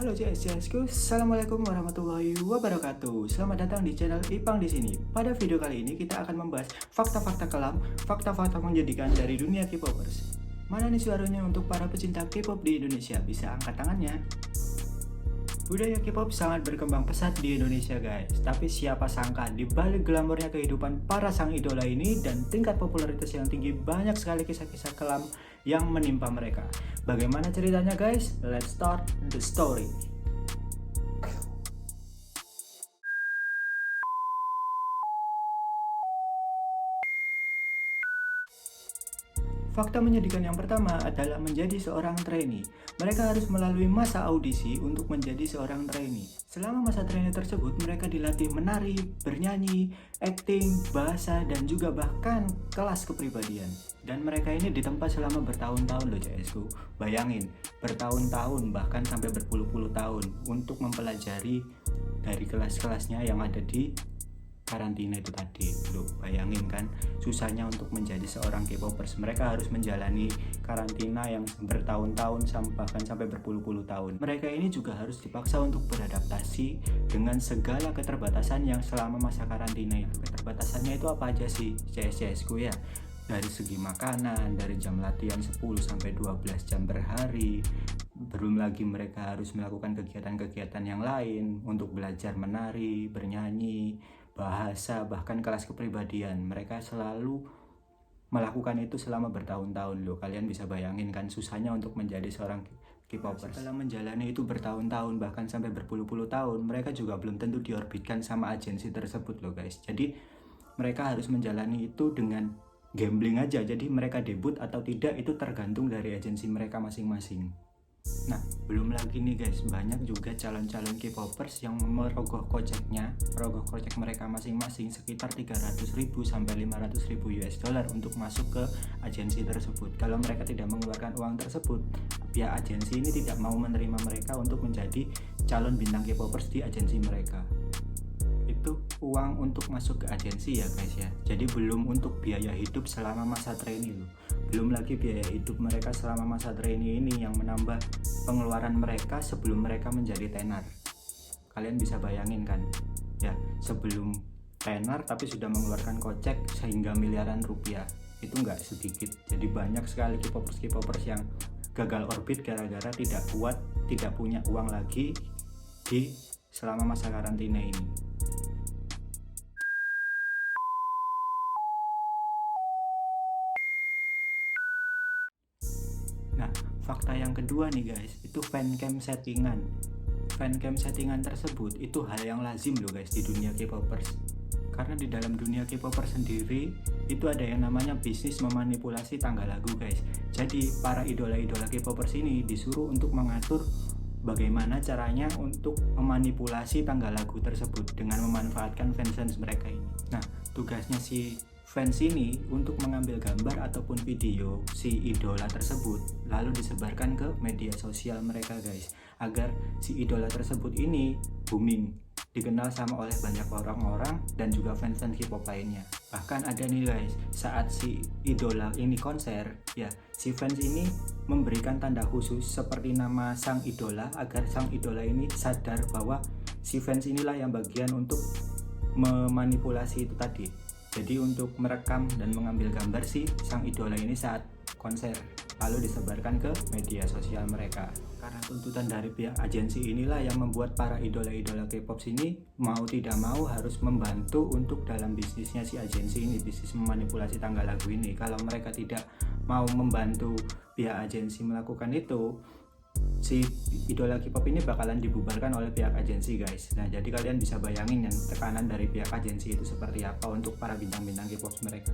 Halo CS-ku, Assalamualaikum warahmatullahi wabarakatuh. Selamat datang di channel Ipang di sini. Pada video kali ini kita akan membahas fakta-fakta kelam, fakta-fakta menjadikan dari dunia K-popers. Mana nih suaranya untuk para pecinta K-pop di Indonesia? Bisa angkat tangannya. Budaya K-pop sangat berkembang pesat di Indonesia guys. Tapi siapa sangka di balik glamornya kehidupan para sang idola ini dan tingkat popularitas yang tinggi, banyak sekali kisah-kisah kelam yang menimpa mereka. Bagaimana ceritanya guys? Let's start the story. Fakta menyedihkan yang pertama adalah menjadi seorang trainee. Mereka harus melalui masa audisi untuk menjadi seorang trainee. Selama masa trainee tersebut, mereka dilatih menari, bernyanyi, acting, bahasa, dan juga bahkan kelas kepribadian. Dan mereka ini ditempa selama bertahun-tahun loh CSku. Bayangin, bertahun-tahun bahkan sampai berpuluh-puluh tahun untuk mempelajari dari kelas-kelasnya yang ada di karantina itu tadi. Loh, bayangin kan susahnya untuk menjadi seorang K-popers. Mereka harus menjalani karantina yang bertahun-tahun bahkan sampai berpuluh-puluh tahun. Mereka ini juga harus dipaksa untuk beradaptasi dengan segala keterbatasan yang selama masa karantina itu. Keterbatasannya itu apa aja sih CS-ku ya? Dari segi makanan, dari jam latihan 10 sampai 12 jam per hari. Belum lagi mereka harus melakukan kegiatan-kegiatan yang lain untuk belajar menari, bernyanyi, bahasa, bahkan kelas kepribadian. Mereka selalu melakukan itu selama bertahun-tahun loh. Kalian bisa bayangin kan susahnya untuk menjadi seorang K-popers. Setelah menjalani itu bertahun-tahun bahkan sampai berpuluh-puluh tahun, mereka juga belum tentu diorbitkan sama agensi tersebut loh guys. Jadi mereka harus menjalani itu dengan gambling aja. Jadi mereka debut atau tidak itu tergantung dari agensi mereka masing-masing. Nah, belum lagi nih guys, banyak juga calon-calon K-popers yang merogoh kocek mereka masing-masing sekitar 300.000 sampai 500.000 US dollar untuk masuk ke agensi tersebut. Kalau mereka tidak mengeluarkan uang tersebut, pihak agensi ini tidak mau menerima mereka untuk menjadi calon bintang K-popers di agensi mereka. Itu uang untuk masuk ke agensi ya guys ya. Jadi belum untuk biaya hidup selama masa trainee loh. Belum lagi biaya hidup mereka selama masa trainee ini yang menambah pengeluaran mereka sebelum mereka menjadi tenar. Kalian bisa bayangin kan ya, sebelum tenar tapi sudah mengeluarkan kocek sehingga miliaran rupiah. Itu nggak sedikit. Jadi banyak sekali K-popers yang gagal orbit gara-gara tidak kuat, tidak punya uang lagi di selama masa karantina ini. Nah, fakta yang kedua nih guys, itu fancam settingan. Fancam settingan tersebut itu hal yang lazim loh guys di dunia K-popers. Karena di dalam dunia K-popers sendiri itu ada yang namanya bisnis memanipulasi tanggal lagu guys. Jadi para idola-idola K-popers ini disuruh untuk mengatur bagaimana caranya untuk memanipulasi tanggal lagu tersebut dengan memanfaatkan fans mereka ini. Nah, tugasnya si fans ini untuk mengambil gambar ataupun video si idola tersebut lalu disebarkan ke media sosial mereka guys, agar si idola tersebut ini booming, dikenal sama oleh banyak orang-orang dan juga fans K-pop lainnya. Bahkan ada nih guys, saat si idola ini konser ya, si fans ini memberikan tanda khusus seperti nama sang idola agar sang idola ini sadar bahwa si fans inilah yang bagian untuk memanipulasi itu tadi. Jadi untuk merekam dan mengambil gambar si sang idola ini saat konser lalu disebarkan ke media sosial mereka. Karena tuntutan dari pihak agensi inilah yang membuat para idola-idola K-pop ini mau tidak mau harus membantu untuk dalam bisnisnya si agensi ini, bisnis memanipulasi tanggal lagu ini. Kalau mereka tidak mau membantu pihak agensi melakukan itu, si idola K-pop ini bakalan dibubarkan oleh pihak agensi guys. Nah, jadi kalian bisa bayangin yang tekanan dari pihak agensi itu seperti apa untuk para bintang-bintang K-pop mereka.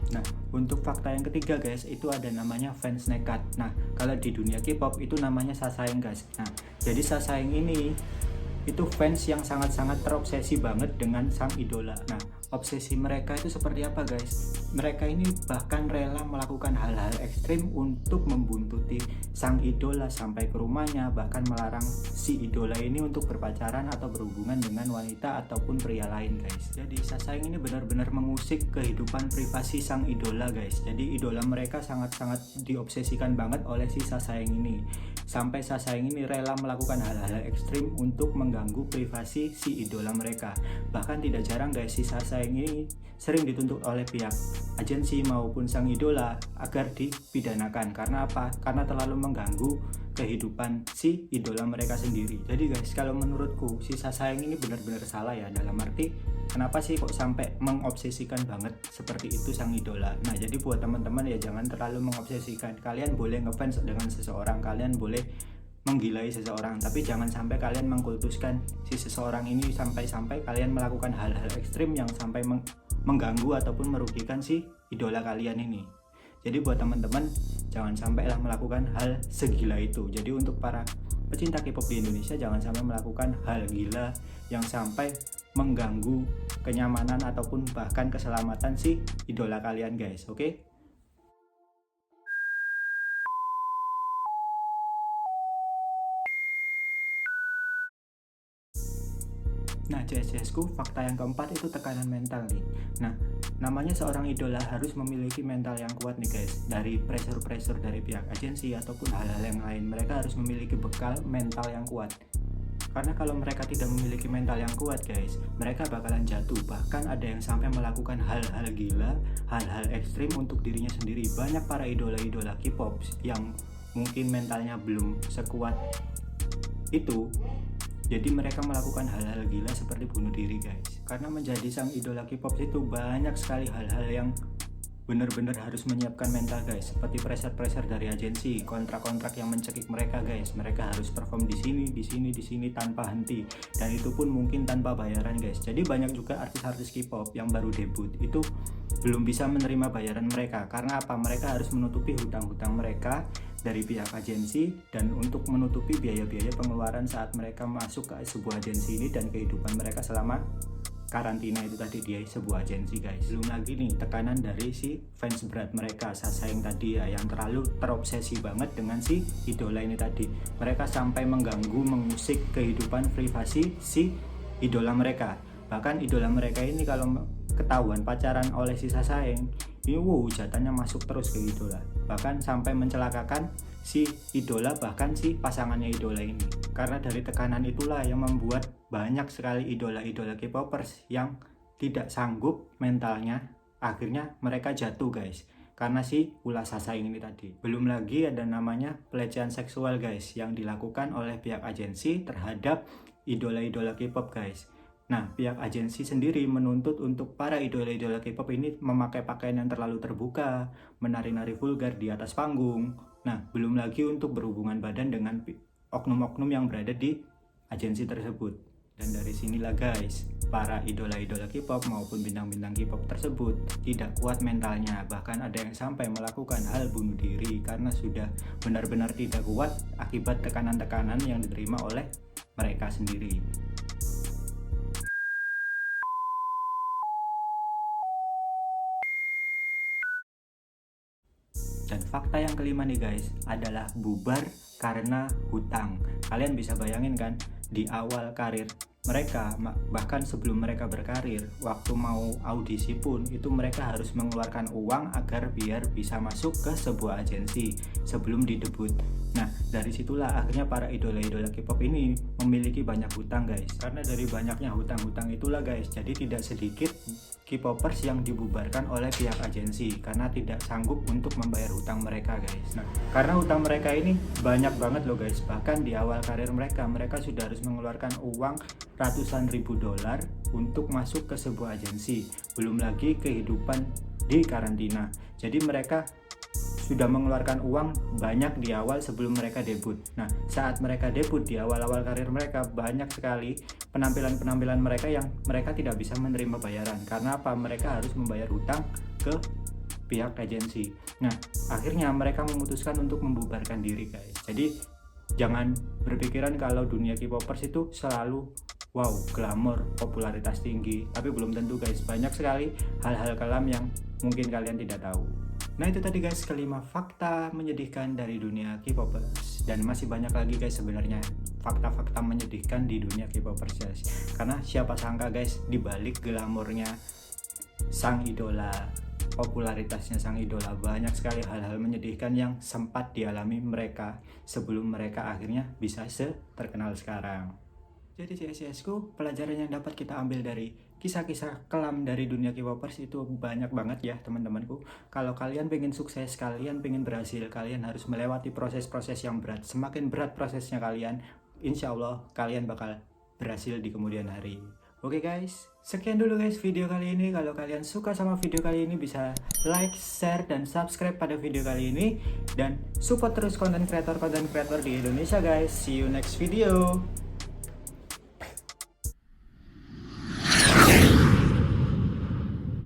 Nah, untuk fakta yang ketiga guys, itu ada namanya fans nekat. Nah, kalau di dunia K-pop itu namanya sasaeng guys. Nah, jadi sasaeng ini itu fans yang sangat-sangat terobsesi banget dengan sang idola. Nah, obsesi mereka itu seperti apa guys? Mereka ini bahkan rela melakukan hal-hal ekstrim untuk membuntuti sang idola sampai ke rumahnya, bahkan melarang si idola ini untuk berpacaran atau berhubungan dengan wanita ataupun pria lain guys. Jadi Sasaeng ini benar-benar mengusik kehidupan privasi sang idola guys. Jadi idola mereka sangat-sangat diobsesikan banget oleh si Sasaeng ini. Sampai Sasaeng ini rela melakukan hal-hal ekstrim untuk mengganggu privasi si idola mereka. Bahkan tidak jarang guys, si Sasaeng ini sering dituntut oleh pihak agensi maupun sang idola agar dipidanakan. Karena apa? Karena terlalu mengganggu kehidupan si idola mereka sendiri. Jadi guys, kalau menurutku si Sasaeng ini benar-benar salah ya, dalam arti kenapa sih kok sampai mengobsesikan banget seperti itu sang idola. Nah, jadi buat teman-teman ya jangan terlalu mengobsesikan. Kalian boleh ngefans dengan seseorang, kalian boleh menggilai seseorang, tapi jangan sampai kalian mengkultuskan si seseorang ini sampai-sampai kalian melakukan hal-hal ekstrim yang sampai mengganggu ataupun merugikan si idola kalian ini. Jadi buat teman-teman jangan sampailah melakukan hal segila itu. Jadi untuk para pecinta K-pop di Indonesia jangan sampai melakukan hal gila yang sampai mengganggu kenyamanan ataupun bahkan keselamatan si idola kalian guys, oke? Nah, JSJSku, fakta yang keempat itu tekanan mental nih. Nah, namanya seorang idola harus memiliki mental yang kuat nih guys. Dari pressure dari pihak agensi ataupun hal-hal yang lain, mereka harus memiliki bekal mental yang kuat. Karena kalau mereka tidak memiliki mental yang kuat guys, mereka bakalan jatuh. Bahkan ada yang sampai melakukan hal-hal gila, hal-hal ekstrim untuk dirinya sendiri. Banyak para idola-idola K-pop yang mungkin mentalnya belum sekuat itu, jadi mereka melakukan hal-hal gila seperti bunuh diri guys. Karena menjadi sang idola K-pop itu banyak sekali hal-hal yang benar-benar harus menyiapkan mental guys, seperti pressure dari agensi, kontrak-kontrak yang mencekik mereka guys. Mereka harus perform di sini tanpa henti, dan itu pun mungkin tanpa bayaran guys. Jadi banyak juga artis-artis K-pop yang baru debut itu belum bisa menerima bayaran mereka. Karena apa? Mereka harus menutupi hutang-hutang mereka dari pihak agensi dan untuk menutupi biaya-biaya pengeluaran saat mereka masuk ke sebuah agensi ini dan kehidupan mereka selama karantina itu tadi di sebuah agensi guys. Belum lagi nih tekanan dari si fans berat mereka, Sasaeng tadi ya, yang terlalu terobsesi banget dengan si idola ini tadi. Mereka sampai mengganggu, mengusik kehidupan privasi si idola mereka. Bahkan idola mereka ini kalau ketahuan pacaran oleh si Sasaeng, ini hujatannya masuk terus ke idola. Bahkan sampai mencelakakan si idola, bahkan si pasangannya idola ini. Karena dari tekanan itulah yang membuat banyak sekali idola-idola K-popers yang tidak sanggup mentalnya, akhirnya mereka jatuh guys, karena si ulah Sasaeng ini tadi. Belum lagi ada namanya pelecehan seksual guys, yang dilakukan oleh pihak agensi terhadap idola-idola K-pop guys. Nah, pihak agensi sendiri menuntut untuk para idola-idola K-pop ini memakai pakaian yang terlalu terbuka, menari-nari vulgar di atas panggung. Nah, belum lagi untuk berhubungan badan dengan oknum-oknum yang berada di agensi tersebut. Dan dari sinilah guys, para idola-idola K-pop maupun bintang-bintang K-pop tersebut tidak kuat mentalnya. Bahkan ada yang sampai melakukan hal bunuh diri karena sudah benar-benar tidak kuat akibat tekanan-tekanan yang diterima oleh mereka sendiri. Dan fakta yang kelima nih guys, adalah bubar karena hutang. Kalian bisa bayangin kan, di awal karir mereka, bahkan sebelum mereka berkarir, waktu mau audisi pun itu mereka harus mengeluarkan uang agar biar bisa masuk ke sebuah agensi sebelum didebut. Nah, dari situlah akhirnya para idola-idola K-pop ini memiliki banyak hutang guys. Karena dari banyaknya hutang-hutang itulah guys, jadi tidak sedikit K-popers yang dibubarkan oleh pihak agensi karena tidak sanggup untuk membayar hutang mereka guys. Nah, karena hutang mereka ini banyak banget loh guys. Bahkan di awal karir mereka sudah harus mengeluarkan uang ratusan ribu dolar untuk masuk ke sebuah agensi. Belum lagi kehidupan di karantina. Jadi mereka sudah mengeluarkan uang banyak di awal sebelum mereka debut. Nah, saat mereka debut di awal-awal karir mereka, banyak sekali penampilan-penampilan mereka yang mereka tidak bisa menerima bayaran. Karena apa? Mereka harus membayar hutang ke pihak agensi. Nah, akhirnya mereka memutuskan untuk membubarkan diri guys. Jadi Jangan berpikiran kalau dunia K-popers itu selalu wow, glamor, popularitas tinggi. Tapi belum tentu guys, banyak sekali hal-hal kelam yang mungkin kalian tidak tahu. Nah itu tadi guys, kelima fakta menyedihkan dari dunia K-popers. Dan masih banyak lagi guys sebenarnya fakta-fakta menyedihkan di dunia K-popers guys. Karena siapa sangka guys, dibalik glamornya sang idola, popularitasnya sang idola, banyak sekali hal-hal menyedihkan yang sempat dialami mereka sebelum mereka akhirnya bisa terkenal sekarang. Jadi CSIS-ku, pelajaran yang dapat kita ambil dari kisah-kisah kelam dari dunia K-popers itu banyak banget ya teman-temanku. Kalau kalian pengen sukses, kalian pengen berhasil, kalian harus melewati proses-proses yang berat. Semakin berat prosesnya kalian, insya Allah kalian bakal berhasil di kemudian hari. Oke guys, sekian dulu guys video kali ini. Kalau kalian suka sama video kali ini, bisa like, share, dan subscribe pada video kali ini. Dan support terus konten kreator di Indonesia guys. See you next video.